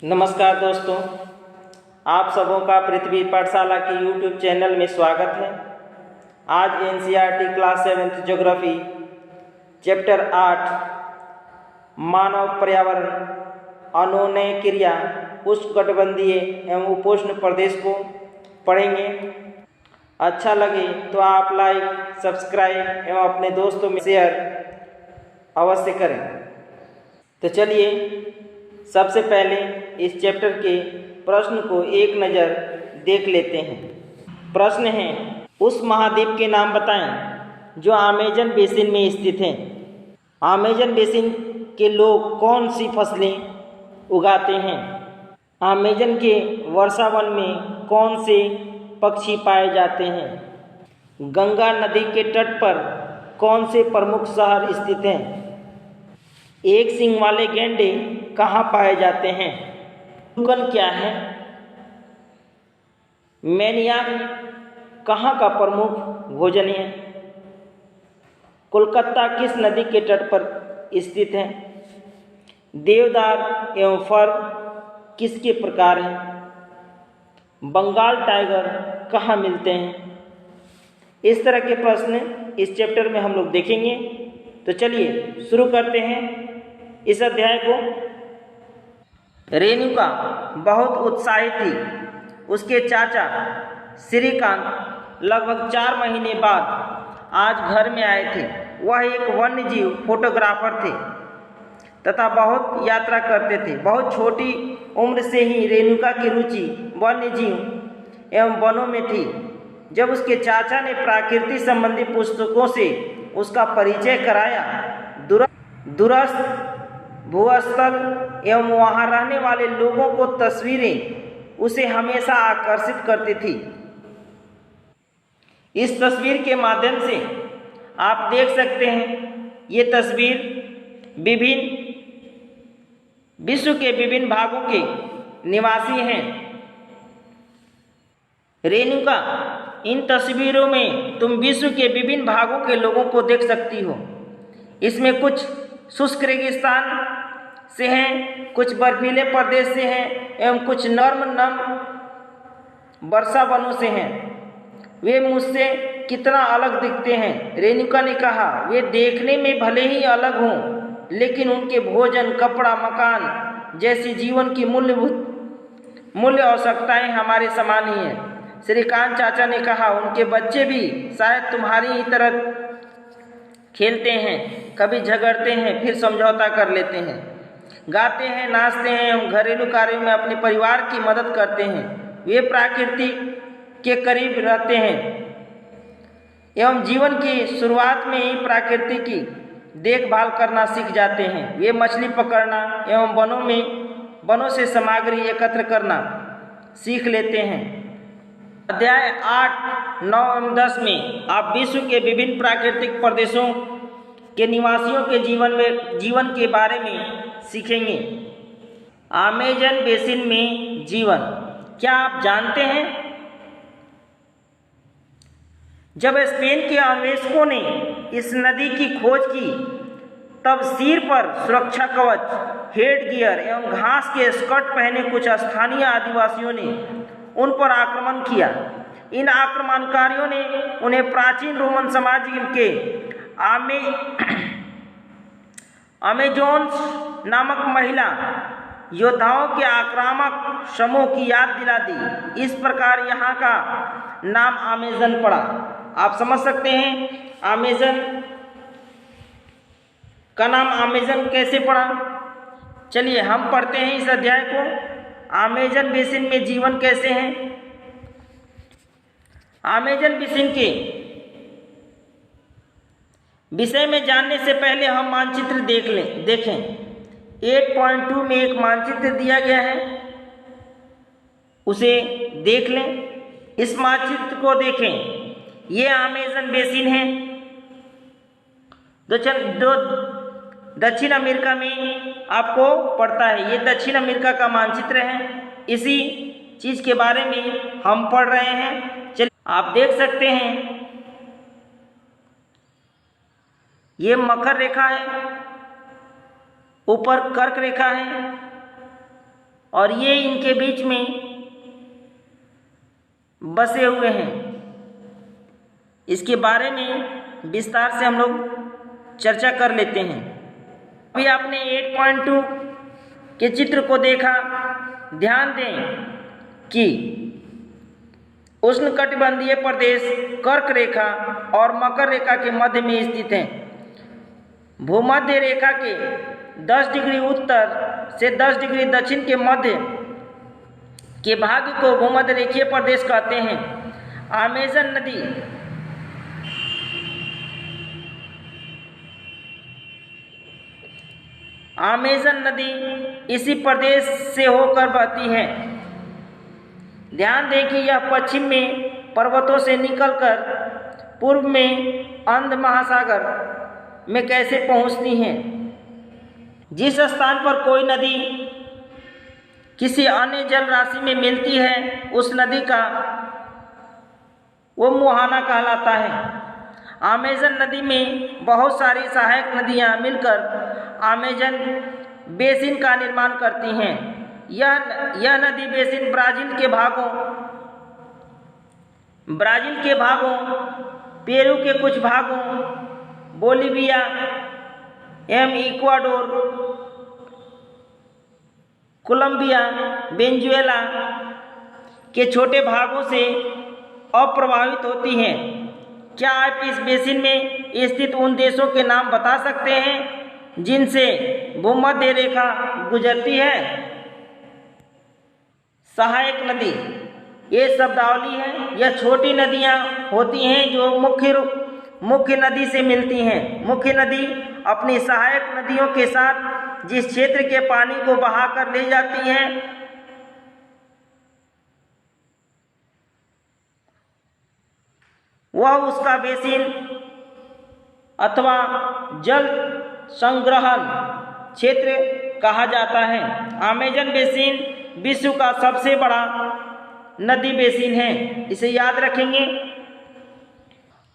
नमस्कार दोस्तों, आप सबों का पृथ्वी पाठशाला के यूट्यूब चैनल में स्वागत है। आज एनसीईआरटी क्लास 7 ज्योग्राफी चैप्टर 8 मानव पर्यावरण अनुनय क्रिया उष्णकटिबंधीय एवं उपोष्ण प्रदेश को पढ़ेंगे। अच्छा लगे तो आप लाइक, सब्सक्राइब एवं अपने दोस्तों में शेयर अवश्य करें। तो चलिए सबसे पहले इस चैप्टर के प्रश्न को एक नज़र देख लेते हैं। प्रश्न है, उस महाद्वीप के नाम बताएं जो अमेजन बेसिन में स्थित है। अमेजन बेसिन के लोग कौन सी फसलें उगाते हैं? अमेजन के वर्षावन में कौन से पक्षी पाए जाते हैं? गंगा नदी के तट पर कौन से प्रमुख शहर स्थित हैं? एक सींग वाले गैंडे कहाँ पाए जाते हैं? टुकन क्या है? मैनियाक कहाँ का प्रमुख भोजन है? कोलकाता किस नदी के तट पर स्थित है? देवदार एवं फर किसके प्रकार हैं? बंगाल टाइगर कहाँ मिलते हैं? इस तरह के प्रश्न इस चैप्टर में हम लोग देखेंगे। तो चलिए शुरू करते हैं इस अध्याय को। रेणुका बहुत उत्साहित थी। उसके चाचा श्रीकांत लगभग 4 महीने बाद आज घर में आए थे। वह एक वन्यजीव फोटोग्राफर थे तथा बहुत यात्रा करते थे। बहुत छोटी उम्र से ही रेणुका की रुचि वन्यजीव एवं वनों में थी। जब उसके चाचा ने प्रकृति संबंधी पुस्तकों से उसका परिचय कराया, दूरस्थ भूस्थल एवं वहाँ रहने वाले लोगों को तस्वीरें उसे हमेशा आकर्षित करती थी। इस तस्वीर के माध्यम से आप देख सकते हैं, ये तस्वीर विश्व के विभिन्न भागों के निवासी हैं। रेणुका, इन तस्वीरों में तुम विश्व के विभिन्न भागों के लोगों को देख सकती हो। इसमें कुछ शुष्क रेगिस्तान से हैं, कुछ बर्फीले प्रदेश से हैं एवं कुछ नम वर्षा वनों से हैं। वे मुझसे कितना अलग दिखते हैं। रेणुका ने कहा, वे देखने में भले ही अलग हों, लेकिन उनके भोजन, कपड़ा, मकान जैसी जीवन की मूल्य आवश्यकताएं हमारे समान ही हैं। श्रीकांत चाचा ने कहा, उनके बच्चे भी शायद तुम्हारी ही तरह खेलते हैं, कभी झगड़ते हैं, फिर समझौता कर लेते हैं, गाते हैं, नाचते हैं एवं घरेलू कार्यों में अपने परिवार की मदद करते हैं। वे प्रकृति के करीब रहते हैं एवं जीवन की शुरुआत में ही प्रकृति की देखभाल करना सीख जाते हैं। वे मछली पकड़ना एवं वनों से सामग्री एकत्र करना सीख लेते हैं। अध्याय 8, 9 एवं 10 में आप विश्व के विभिन्न प्राकृतिक प्रदेशों के निवासियों के जीवन के बारे में सीखेंगे। अमेजन बेसिन में जीवन, क्या आप जानते हैं? जब स्पेन के अन्वेषकों ने इस नदी की खोज की, तब सिर पर सुरक्षा कवच, हेड गियर एवं घास के स्कर्ट पहने कुछ स्थानीय आदिवासियों ने उन पर आक्रमण किया। इन आक्रमणकारियों ने उन्हें प्राचीन रोमन समाज के अमेजोन्स नामक महिला योद्धाओं के आक्रामक समूह की याद दिला दी। इस प्रकार यहाँ का नाम अमेजन पड़ा। आप समझ सकते हैं अमेजन का नाम अमेजन कैसे पड़ा। चलिए हम पढ़ते हैं इस अध्याय को। अमेजन बेसिन में जीवन कैसे है। अमेजन बेसिन के विषय में जानने से पहले हम मानचित्र देखें। 8.2 में एक मानचित्र दिया गया है, उसे देख लें। इस मानचित्र को देखें। ये अमेजन बेसिन है। दक्षिण अमेरिका में आपको पड़ता है। ये दक्षिण अमेरिका का मानचित्र है। इसी चीज के बारे में हम पढ़ रहे हैं। चलिए आप देख सकते हैं, ये मकर रेखा है, ऊपर कर्क रेखा है और ये इनके बीच में बसे हुए हैं। इसके बारे में विस्तार से हम लोग चर्चा कर लेते हैं। अभी आपने 8.2 के चित्र को देखा। ध्यान दें कि उष्णकटिबंधीय प्रदेश कर्क रेखा और मकर रेखा के मध्य में स्थित है। भूमध्य रेखा के 10 डिग्री उत्तर से 10 डिग्री दक्षिण के मध्य के भाग को भूमध्य रेखीय प्रदेश कहते हैं। अमेज़न नदी इसी प्रदेश से होकर बहती है। ध्यान दें कि यह पश्चिम में पर्वतों से निकलकर पूर्व में अंध महासागर में कैसे पहुंचती हैं। जिस स्थान पर कोई नदी किसी अन्य जल राशि में मिलती है उस नदी का वो मुहाना कहलाता है। अमेज़न नदी में बहुत सारी सहायक नदियां मिलकर अमेज़न बेसिन का निर्माण करती हैं। यह नदी बेसिन ब्राज़ील के भागों, पेरू के कुछ भागों, बोलिविया एवं इक्वाडोर, कोलंबिया, वेनेजुएला के छोटे भागों से अप्रभावित होती हैं। क्या आप इस बेसिन में स्थित उन देशों के नाम बता सकते हैं जिनसे भूमध्य रेखा गुजरती है? सहायक नदी, ये शब्दावली है। यह छोटी नदियां होती हैं जो मुख्य नदी से मिलती हैं। मुख्य नदी अपनी सहायक नदियों के साथ जिस क्षेत्र के पानी को बहाकर ले जाती हैं वह उसका बेसिन अथवा जल संग्रहण क्षेत्र कहा जाता है। अमेज़न बेसिन विश्व का सबसे बड़ा नदी बेसिन है, इसे याद रखेंगे।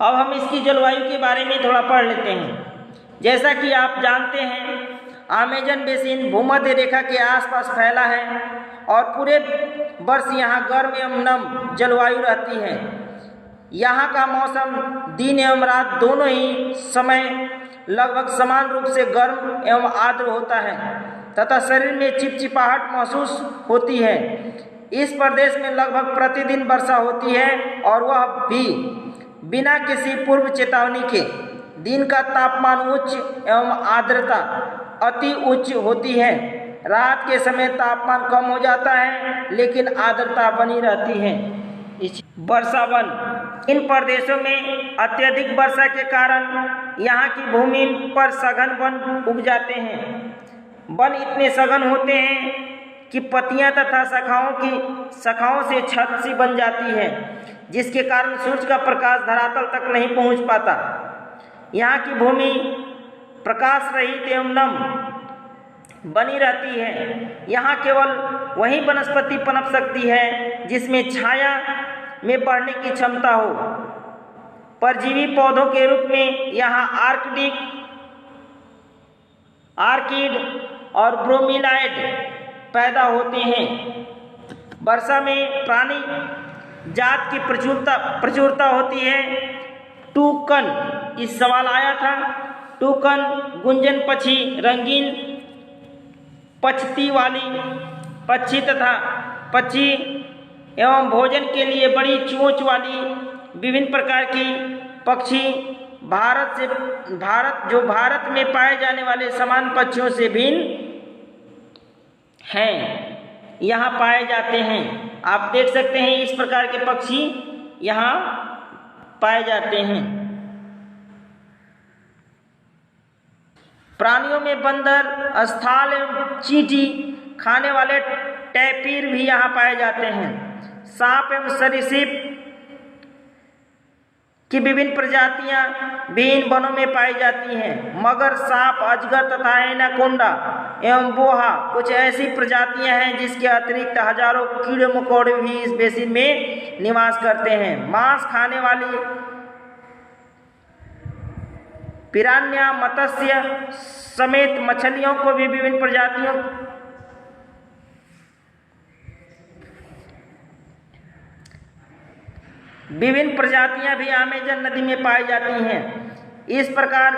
अब हम इसकी जलवायु के बारे में थोड़ा पढ़ लेते हैं। जैसा कि आप जानते हैं अमेज़न बेसिन भूमध्य रेखा के आसपास फैला है और पूरे वर्ष यहाँ गर्म एवं नम जलवायु रहती है। यहाँ का मौसम दिन एवं रात दोनों ही समय लगभग समान रूप से गर्म एवं आर्द्र होता है तथा शरीर में चिपचिपाहट महसूस होती है। इस प्रदेश में लगभग प्रतिदिन वर्षा होती है और वह भी बिना किसी पूर्व चेतावनी के। दिन का तापमान उच्च एवं आर्द्रता अति उच्च होती है। रात के समय तापमान कम हो जाता है लेकिन आर्द्रता बनी रहती है। वर्षा वन, इन प्रदेशों में अत्यधिक वर्षा के कारण यहाँ की भूमि पर सघन वन उग जाते हैं। वन इतने सघन होते हैं कि पत्तियां तथा शाखाओं से छत सी बन जाती है जिसके कारण सूर्य का प्रकाश धरातल तक नहीं पहुँच पाता। यहाँ की भूमि प्रकाश रहित एवं नम बनी रहती है। यहाँ केवल वही वनस्पति पनप सकती है जिसमें छाया में बढ़ने की क्षमता हो। परजीवी पौधों के रूप में यहाँ आर्किड और ब्रोमीलाइड पैदा होते हैं। वर्षा में प्राणी जात की प्रचुरता होती है। टूकन, इस सवाल आया था। टूकन, गुंजन पक्षी, रंगीन पक्षती वाली पक्षी तथा पक्षी एवं भोजन के लिए बड़ी चोंच वाली विभिन्न प्रकार की पक्षी भारत में पाए जाने वाले समान पक्षियों से भिन्न हैं, यहाँ पाए जाते हैं। आप देख सकते हैं इस प्रकार के पक्षी यहाँ पाए जाते हैं। प्राणियों में बंदर, स्थाल एवं चींटी खाने वाले टैपीर भी यहाँ पाए जाते हैं। सांप एवं सरीसृप की विभिन्न प्रजातियां भी इन वनों में पाई जाती हैं। मगर, सांप, अजगर तथा एनाकोंडा एवं बोहा कुछ ऐसी प्रजातियां हैं जिसके अतिरिक्त हजारों कीड़े मकोड़े भी इस बेसिन में निवास करते हैं। मांस खाने वाली पिरान्या, मत्स्य समेत मछलियों को भी विभिन्न प्रजातियों विभिन्न प्रजातियां भी अमेजन नदी में पाई जाती हैं। इस प्रकार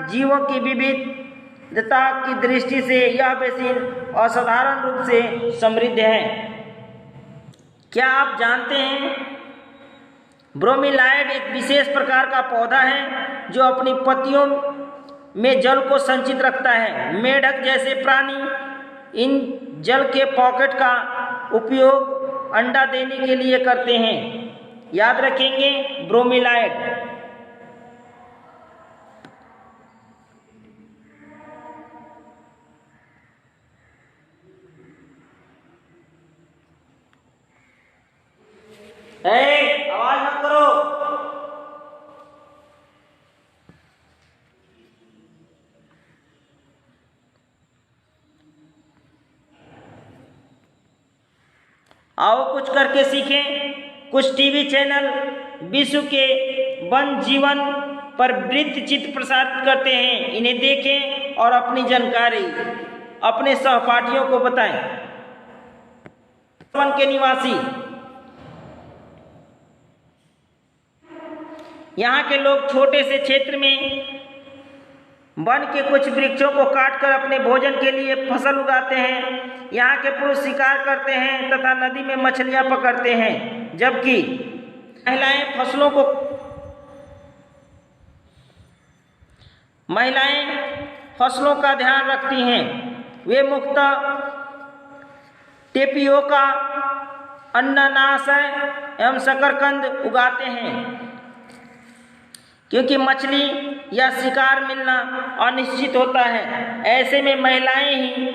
जीवों की विविधता की दृष्टि से यह बेसिन असाधारण रूप से समृद्ध है। क्या आप जानते हैं, ब्रोमीलाइड एक विशेष प्रकार का पौधा है जो अपनी पत्तियों में जल को संचित रखता है। मेढक जैसे प्राणी इन जल के पॉकेट का उपयोग अंडा देने के लिए करते हैं। याद रखेंगे, ब्रोमीलाइड। आवाज मत करो। आओ कुछ करके सीखें। कुछ टीवी चैनल विश्व के वन जीवन पर वृत्त चित्र प्रसारित करते हैं। इन्हें देखें और अपनी जानकारी अपने सहपाठियों को बताएं। वन के निवासी, यहाँ के लोग छोटे से क्षेत्र में वन के कुछ वृक्षों को काटकर अपने भोजन के लिए फसल उगाते हैं। यहाँ के पुरुष शिकार करते हैं तथा नदी में मछलियाँ पकड़ते हैं, जबकि महिलाएं फसलों का ध्यान रखती हैं। वे मुख्यतः टेपियोका, अनानास एवं शकरकंद उगाते हैं, क्योंकि मछली या शिकार मिलना अनिश्चित होता है। ऐसे में महिलाएं ही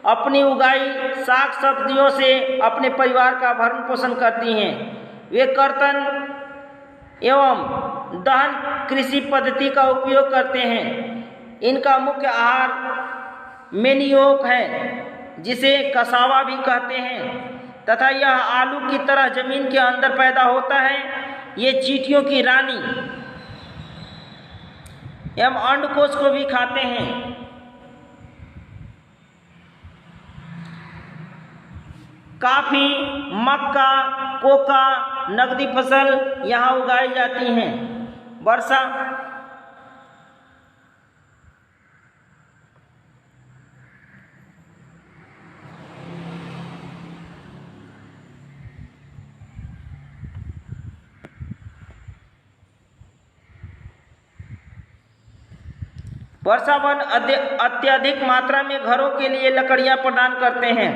अपनी उगाई साग सब्जियों से अपने परिवार का भरण पोषण करती हैं। वे कर्तन एवं दहन कृषि पद्धति का उपयोग करते हैं। इनका मुख्य आहार मेनियोक है, जिसे कसावा भी कहते हैं, तथा यह आलू की तरह जमीन के अंदर पैदा होता है। ये चींटियों की रानी एवं अंडकोश को भी खाते हैं। काफी, मक्का, कोका, नकदी फसल यहाँ उगाई जाती हैं। वर्षा वन अत्यधिक मात्रा में घरों के लिए लकड़ियां प्रदान करते हैं।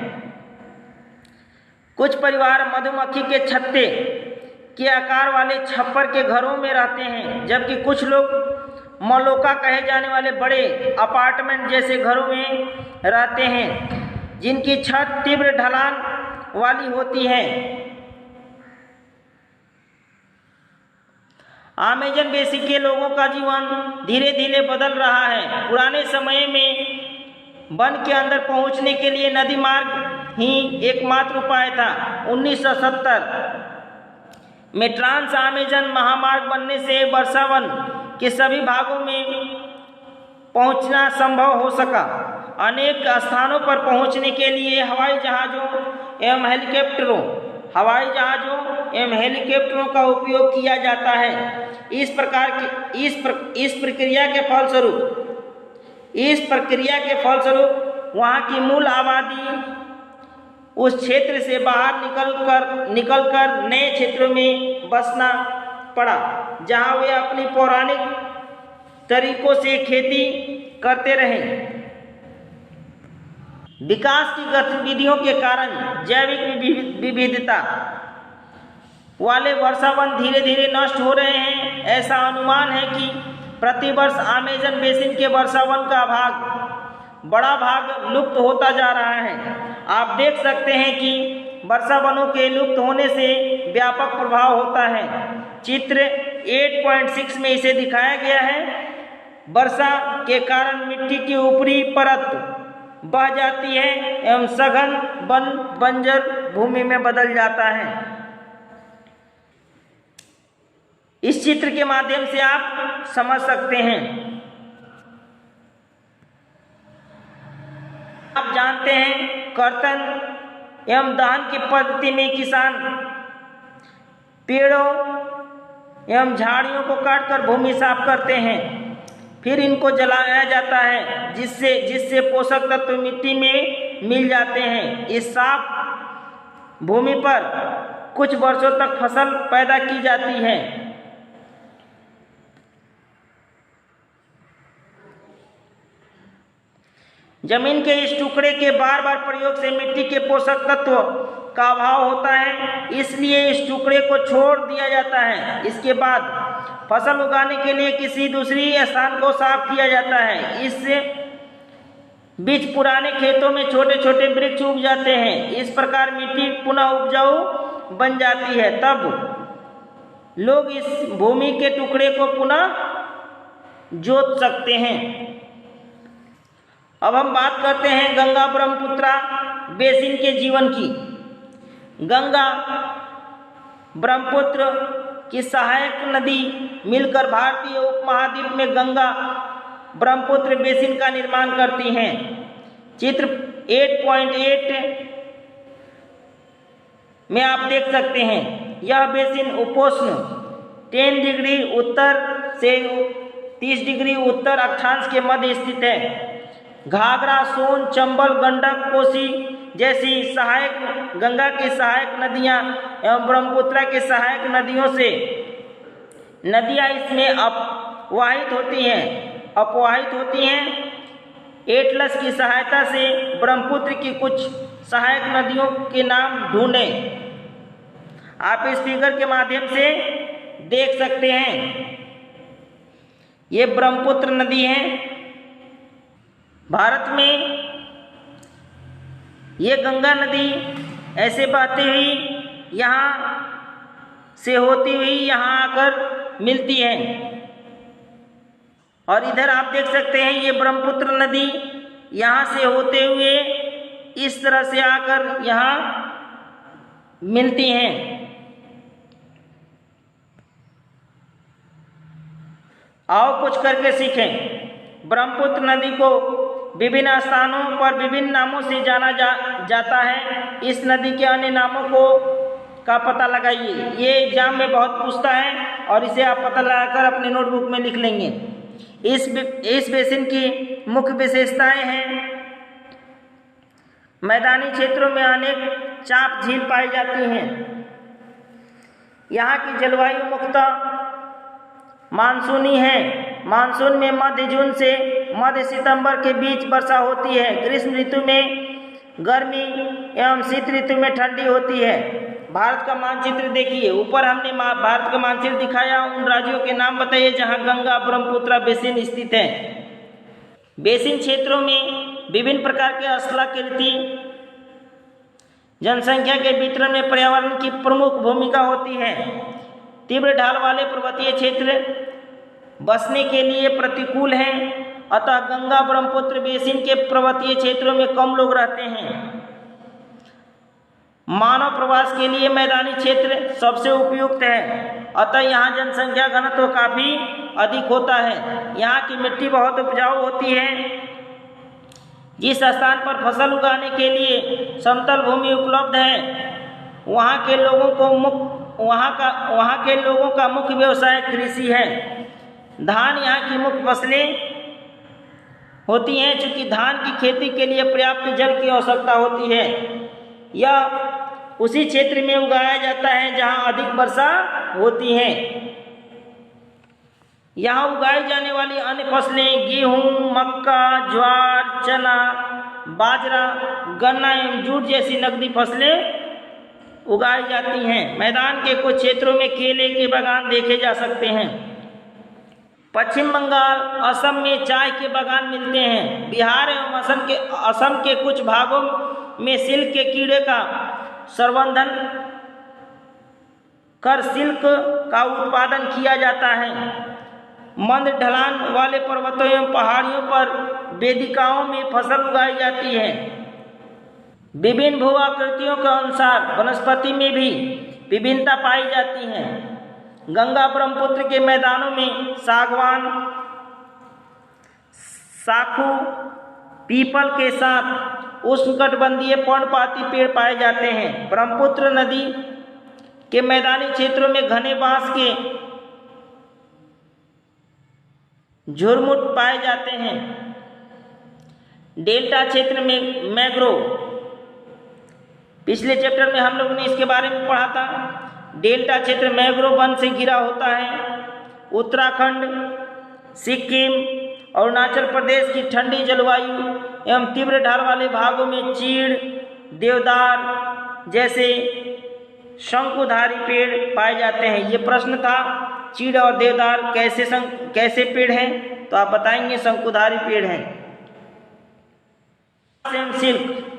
कुछ परिवार मधुमक्खी के छत्ते के आकार वाले छप्पर के घरों में रहते हैं, जबकि कुछ लोग मलोका कहे जाने वाले बड़े अपार्टमेंट जैसे घरों में रहते हैं, जिनकी छत तीव्र ढलान वाली होती है। अमेजन बेसिन के लोगों का जीवन धीरे धीरे बदल रहा है। पुराने समय में वन के अंदर पहुंचने के लिए नदी मार्ग ही एकमात्र उपाय था। 1970 में ट्रांस अमेजन महामार्ग बनने से वर्षा वन के सभी भागों में पहुंचना संभव हो सका। अनेक स्थानों पर पहुंचने के लिए हवाई जहाज़ों एवं हेलीकॉप्टरों का उपयोग किया जाता है। इस प्रक्रिया के फलस्वरूप वहाँ की मूल आबादी उस क्षेत्र से बाहर निकलकर नए क्षेत्रों में बसना पड़ा, जहाँ वे अपनी पौराणिक तरीकों से खेती करते रहे। विकास की गतिविधियों के कारण जैविक विविधता वाले वर्षा वन धीरे धीरे नष्ट हो रहे हैं। ऐसा अनुमान है कि प्रतिवर्ष अमेजन बेसिन के वर्षा वन का बड़ा भाग लुप्त होता जा रहा है। आप देख सकते हैं कि वर्षा वनों के लुप्त होने से व्यापक प्रभाव होता है। चित्र 8.6 में इसे दिखाया गया है। वर्षा के कारण मिट्टी की ऊपरी परत बह जाती है एवं सघन बंजर भूमि में बदल जाता है। इस चित्र के माध्यम से आप समझ सकते हैं। आप जानते हैं, कर्तन एवं दहन की पद्धति में किसान पेड़ों एवं झाड़ियों को काटकर भूमि साफ करते हैं। फिर इनको जलाया जाता है जिससे पोषक तत्व मिट्टी में मिल जाते हैं। इस साफ भूमि पर कुछ वर्षों तक फसल पैदा की जाती है। जमीन के इस टुकड़े के बार बार प्रयोग से मिट्टी के पोषक तत्व का अभाव होता है, इसलिए इस टुकड़े को छोड़ दिया जाता है। इसके बाद फसल उगाने के लिए किसी दूसरी स्थान को साफ किया जाता है। इस बीच पुराने खेतों में छोटे छोटे वृक्ष उग जाते हैं। इस प्रकार मिट्टी पुनः उपजाऊ बन जाती है। तब लोग इस भूमि के टुकड़े को पुनः जोत सकते हैं। अब हम बात करते हैं गंगा ब्रह्मपुत्रा बेसिन के जीवन की। गंगा ब्रह्मपुत्र की सहायक नदी मिलकर भारतीय उपमहाद्वीप में गंगा ब्रह्मपुत्र बेसिन का निर्माण करती हैं। चित्र 8.8 में आप देख सकते हैं। यह बेसिन उपोष्ण 10 डिग्री उत्तर से 30 डिग्री उत्तर अक्षांश के मध्य स्थित है। घाघरा, सोन, चंबल, गंडक, कोसी जैसी सहायक गंगा की सहायक नदियां एवं ब्रह्मपुत्रा के सहायक नदियों से नदियां इसमें अपवाहित होती हैं। एटलस की सहायता से ब्रह्मपुत्र की कुछ सहायक नदियों के नाम ढूंढें। आप इस फिगर के माध्यम से देख सकते हैं। ये ब्रह्मपुत्र नदी है। भारत में ये गंगा नदी ऐसे बहती हुई यहाँ से होती हुई यहाँ आकर मिलती है। और इधर आप देख सकते हैं ये ब्रह्मपुत्र नदी यहाँ से होते हुए इस तरह से आकर यहाँ मिलती हैं। आओ कुछ करके सीखें। ब्रह्मपुत्र नदी को विभिन्न स्थानों पर विभिन्न नामों से जाना जाता है। इस नदी के अन्य नामों का पता लगाइए। ये एग्जाम में बहुत पूछता है और इसे आप पता लगाकर अपने नोटबुक में लिख लेंगे। इस बेसिन की मुख्य विशेषताएं हैं। मैदानी क्षेत्रों में अनेक चाप झील पाई जाती हैं। यहाँ की जलवायु मुख्यतः मानसूनी है। मानसून में मध्य जून से मध्य सितंबर के बीच वर्षा होती है। ग्रीष्म ऋतु में गर्मी एवं शीत ऋतु में ठंडी होती है। भारत का मानचित्र देखिए। ऊपर हमने भारत का मानचित्र दिखाया। उन राज्यों के नाम बताइए जहां गंगा ब्रह्मपुत्रा बेसिन स्थित है। बेसिन क्षेत्रों में विभिन्न प्रकार के स्थलाकृति जनसंख्या के वितरण में पर्यावरण की प्रमुख भूमिका होती है। तीव्र ढाल वाले पर्वतीय क्षेत्र बसने के लिए प्रतिकूल हैं, अतः गंगा ब्रह्मपुत्र बेसिन के पर्वतीय क्षेत्रों में कम लोग रहते हैं। मानव प्रवास के लिए मैदानी क्षेत्र सबसे उपयुक्त है, अतः यहाँ जनसंख्या घनत्व काफी अधिक होता है। यहाँ की मिट्टी बहुत उपजाऊ होती है। जिस स्थान पर फसल उगाने के लिए समतल भूमि उपलब्ध है, वहाँ के लोगों का मुख्य व्यवसाय कृषि है। धान यहाँ की मुख्य फसलें होती हैं। चूँकि धान की खेती के लिए पर्याप्त जल की आवश्यकता होती है, यह उसी क्षेत्र में उगाया जाता है जहाँ अधिक वर्षा होती है। यहाँ उगाई जाने वाली अन्य फसलें गेहूँ, मक्का, ज्वार, चना, बाजरा, गन्ना एवं जूट जैसी नकदी फसलें उगाई जाती हैं। मैदान के कुछ क्षेत्रों में केले के बागान देखे जा सकते हैं। पश्चिम बंगाल, असम में चाय के बागान मिलते हैं। बिहार एवं असम के कुछ भागों में सिल्क के कीड़े का संवर्धन कर सिल्क का उत्पादन किया जाता है। मंद ढलान वाले पर्वतों एवं पहाड़ियों पर वेदिकाओं में फसल उगाई जाती है। विभिन्न भू आकृतियों के अनुसार वनस्पति में भी विभिन्नता पाई जाती है। गंगा ब्रह्मपुत्र के मैदानों में सागवान, साखू, पीपल के साथ उष्णकटिबंधीय पर्णपाती पेड़ पाए जाते हैं। ब्रह्मपुत्र नदी के मैदानी क्षेत्रों में घने बांस के झुरमुट पाए जाते हैं। डेल्टा क्षेत्र में मैंग्रोव, पिछले चैप्टर में हम लोगों ने इसके बारे में पढ़ा था। डेल्टा क्षेत्र मैंग्रोव वन से घिरा होता है। उत्तराखंड, सिक्किम, अरुणाचल प्रदेश की ठंडी जलवायु एवं तीव्र ढाल वाले भागों में चीड़, देवदार जैसे शंकुधारी पेड़ पाए जाते हैं। ये प्रश्न था, चीड़ और देवदार कैसे पेड़ हैं, तो आप बताएंगे शंकुधारी पेड़ हैं। सिल्क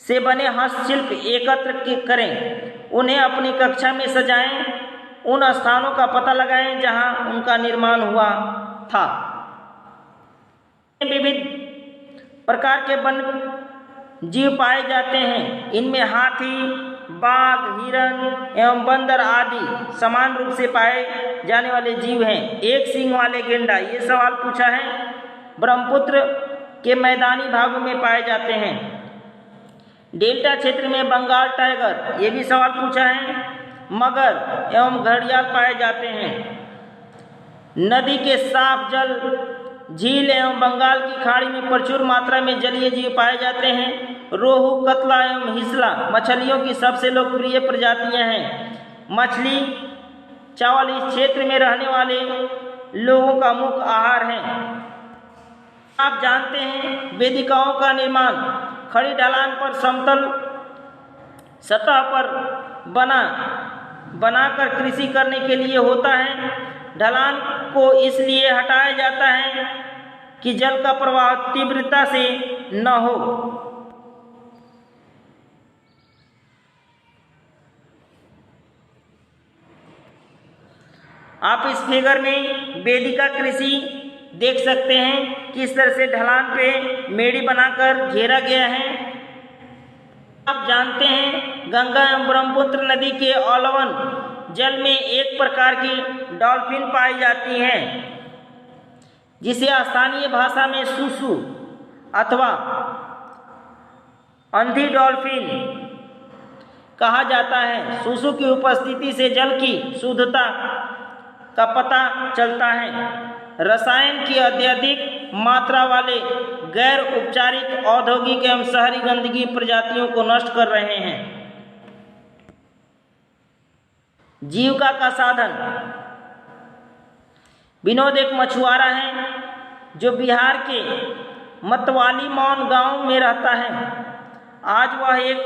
से बने हस्तशिल्प एकत्र करें, उन्हें अपनी कक्षा में सजाएं, उन स्थानों का पता लगाएं जहां उनका निर्माण हुआ था। विविध प्रकार के वन्य जीव पाए जाते हैं। इनमें हाथी, बाघ, हिरण एवं बंदर आदि समान रूप से पाए जाने वाले जीव हैं। एक सींग वाले गेंडा, ये सवाल पूछा है, ब्रह्मपुत्र के मैदानी भागों में पाए जाते हैं। डेल्टा क्षेत्र में बंगाल टाइगर, ये भी सवाल पूछा है। मगर एवं घड़ियाल पाए जाते हैं। नदी के साफ जल, झील एवं बंगाल की खाड़ी में प्रचुर मात्रा में जलीय जीव पाए जाते हैं। रोहू, कतला एवं हिसला मछलियों की सबसे लोकप्रिय प्रजातियां हैं। मछली चावल इस क्षेत्र में रहने वाले लोगों का मुख्य आहार है। आप जानते हैं वेदिकाओं का निर्माण खड़ी ढलान पर समतल सतह पर बनाकर कृषि करने के लिए होता है। ढलान को इसलिए हटाया जाता है कि जल का प्रवाह तीव्रता से न हो। आप इस फिगर में वेदिका कृषि देख सकते हैं, किस तरह से ढलान पे मेड़ी बनाकर घेरा गया है। आप जानते हैं गंगा एवं ब्रह्मपुत्र नदी के अवलवन जल में एक प्रकार की डॉल्फिन पाई जाती है, जिसे स्थानीय भाषा में सुसु अथवा अंधी डॉल्फिन कहा जाता है। सुसु की उपस्थिति से जल की शुद्धता का पता चलता है। रसायन की अत्यधिक मात्रा वाले गैर उपचारित औद्योगिक एवं शहरी गंदगी प्रजातियों को नष्ट कर रहे हैं। जीविका का साधन, विनोद एक मछुआरा है जो बिहार के मतवाली मौन गांव में रहता है। आज वह एक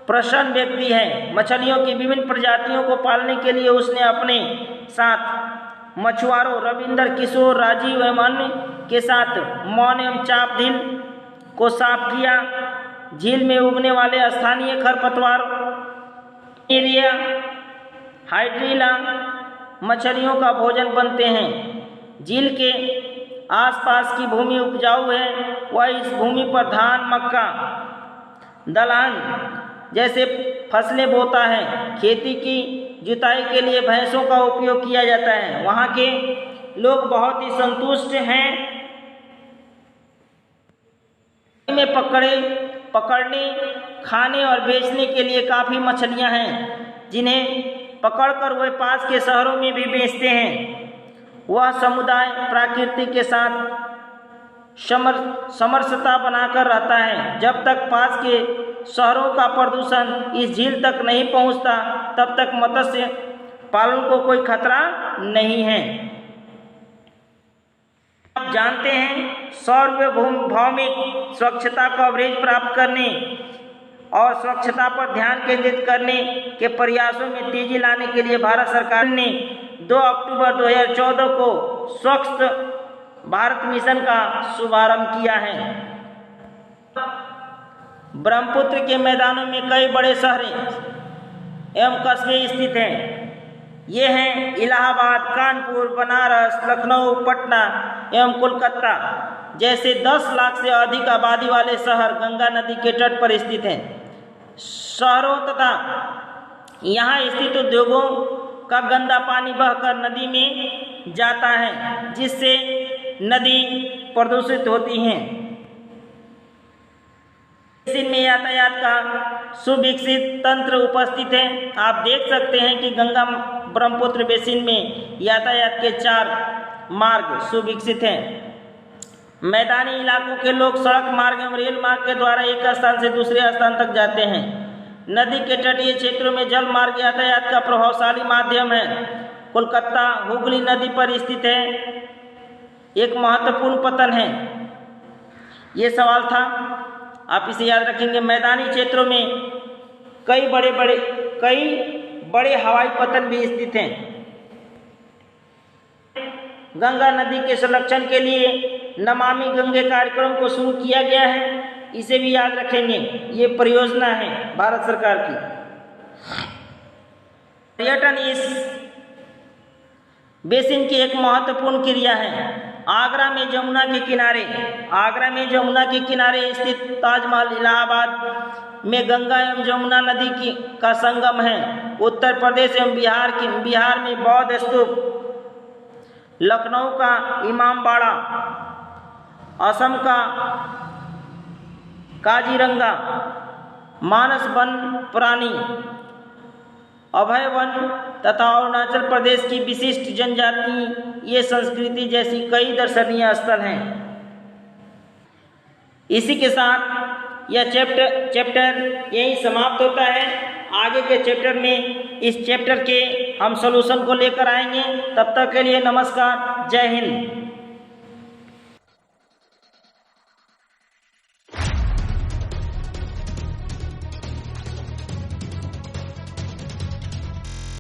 प्रसन्न व्यक्ति है। मछलियों की विभिन्न प्रजातियों को पालने के लिए उसने अपने साथ मछुआरों रविंदर किशोर, राजीव एवं अन्य के साथ मौन एवं चाप झील को साफ किया। झील में उगने वाले स्थानीय खरपतवार एरिया हाइड्रिला मछलियों का भोजन बनते हैं। झील के आसपास की भूमि उपजाऊ है। वह इस भूमि पर धान, मक्का, दलहन जैसे फसलें बोता है। खेती की जुताई के लिए भैंसों का उपयोग किया जाता है। वहाँ के लोग बहुत ही संतुष्ट हैं। में पकड़ने, खाने और बेचने के लिए काफ़ी मछलियाँ हैं, जिन्हें पकड़कर वे पास के शहरों में भी बेचते हैं। वह समुदाय प्रकृति के साथ समरसता बनाकर रहता है। जब तक पास के शहरों का प्रदूषण इस झील तक नहीं पहुंचता, तब तक मत्स्य पालन को कोई खतरा नहीं है। आप जानते हैं सार्वभौमिक स्वच्छता कवरेज प्राप्त करने और स्वच्छता पर ध्यान केंद्रित करने के प्रयासों में तेजी लाने के लिए भारत सरकार ने 2 अक्टूबर 2014 को स्वच्छ भारत मिशन का शुभारंभ किया है। ब्रह्मपुत्र के मैदानों में कई बड़े शहर एवं कस्बे स्थित हैं। ये हैं इलाहाबाद, कानपुर, बनारस, लखनऊ, पटना एवं कोलकाता जैसे 10 लाख से अधिक आबादी वाले शहर गंगा नदी के तट पर स्थित हैं। शहरों तथा यहाँ स्थित उद्योगों का गंदा पानी बहकर नदी में जाता है, जिससे नदी प्रदूषित होती हैं। बेसिन में यातायात का सुविकसित तंत्र उपस्थित है। आप देख सकते हैं कि गंगा ब्रह्मपुत्र बेसिन में यातायात के 4 मार्ग सुविकसित हैं। मैदानी इलाकों के लोग सड़क मार्ग एवं रेल मार्ग के द्वारा एक स्थान से दूसरे स्थान तक जाते हैं। नदी के तटीय क्षेत्रों में जल मार्ग यातायात का प्रभावशाली माध्यम है। कोलकाता हुगली नदी पर स्थित है, एक महत्वपूर्ण पतन है। ये सवाल था, आप इसे याद रखेंगे। मैदानी क्षेत्रों में कई बड़े हवाई पतन भी स्थित हैं। गंगा नदी के संरक्षण के लिए नमामि गंगे कार्यक्रम को शुरू किया गया है, इसे भी याद रखेंगे। ये परियोजना है भारत सरकार की। पर्यटन इस बेसिन की एक महत्वपूर्ण क्रिया है। आगरा में जमुना के किनारे स्थित ताजमहल इलाहाबाद में गंगा एवं जमुना नदी का संगम है। उत्तर प्रदेश एवं बिहार में बौद्ध स्तूप, लखनऊ का इमामबाड़ा, असम का काजीरंगा, मानस वन प्राणी अभय वन तथा अरुणाचल प्रदेश की विशिष्ट जनजातीय संस्कृति जैसी कई दर्शनीय स्थल हैं। इसी के साथ यह चैप्टर यही समाप्त होता है। आगे के चैप्टर में इस चैप्टर के हम सॉल्यूशन को लेकर आएंगे। तब तक के लिए नमस्कार, जय हिंद।